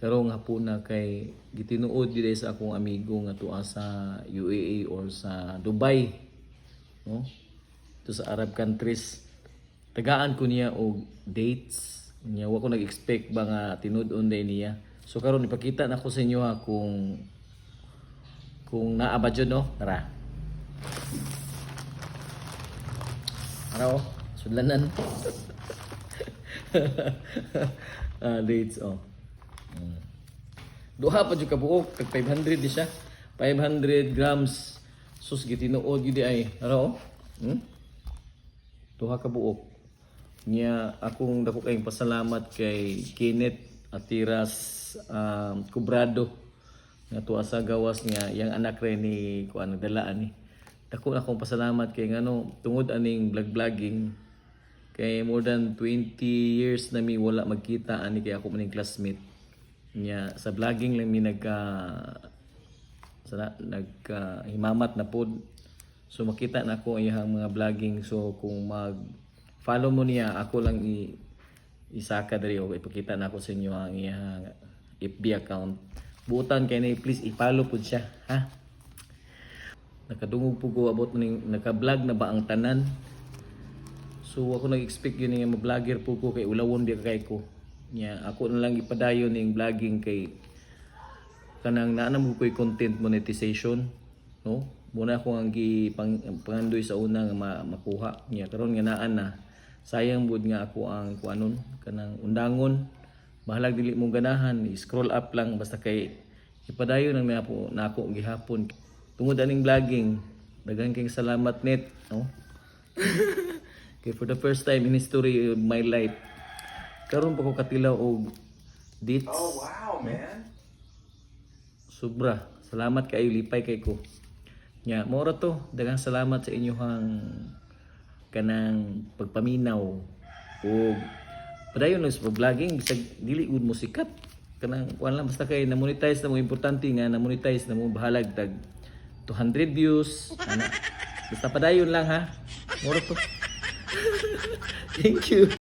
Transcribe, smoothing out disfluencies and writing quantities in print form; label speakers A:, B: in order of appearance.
A: karong hapon na kay gitinuod gid sa akong amigo nga tuwa sa UAE or sa Dubai, no? To sa Arab countries. Tagaan ko niya og dates niya, wa ko nag-expect ba nga tinud-on day niya. So karon ipakita na ko sa inyo ha kung naa ba jud, no? Tara. Ano? Sudlanan. Dates, oh. Duha pa jud ka buok, kag 500 di siya. 500 grams sus gitinuod gyud ay. Ano? Duha ka buok. Nya akong dako kayong pasalamat kay Kenneth Atiras Cubrado nga tuwa sa gawas nga yang anak rin ni kuan nagdalaan ni. Dako akong pasalamat kay ngano tungod aning vlogging kay more than 20 years na mi wala magkita ani kay ako maning classmate. Nya sa vlogging lang mi himamat na pod. So makita na ako iyang mga vlogging, so kung follow mo niya, ako lang isaka diri o ipakita na ako sa inyo ang iyang FB account. Buutan kay na please i-follow pud siya, ha? Nakadungog po ko about maning naka-vlog na ba ang tanan. So ako nag-expect yun nga ma-vlogger po ko kay ulawon di kay ko. Nya ako na lang ipadayon ning vlogging kay kanang naanam ko content monetization, no? Muna ako ang pangandoy sa una nga makuha niya karon nga naan na. Sayang bud nga ako ang kuanon kanang undangon. Bahalag dili mong ganahan, scroll up lang basta kay ipadayon nang nako gihapon. Tungod aning vlogging, daghang kay salamat net, no? Kay for the first time in history of my life, karon pa ko katilaw og dates.
B: Oh wow, man.
A: Sobra. Salamat kayo, lipay kay ko. Nya, mo ra to. Daghang salamat sa inyong kanang pagpaminaw o padayon lang sa vlogging bisag dili gud mo sikat kanang kuan lang basta kay na monetize na mo, importante nga na monetize na mo, bahalag tag 200 views ana basta padayon lang, ha. Mo ra to. Thank you.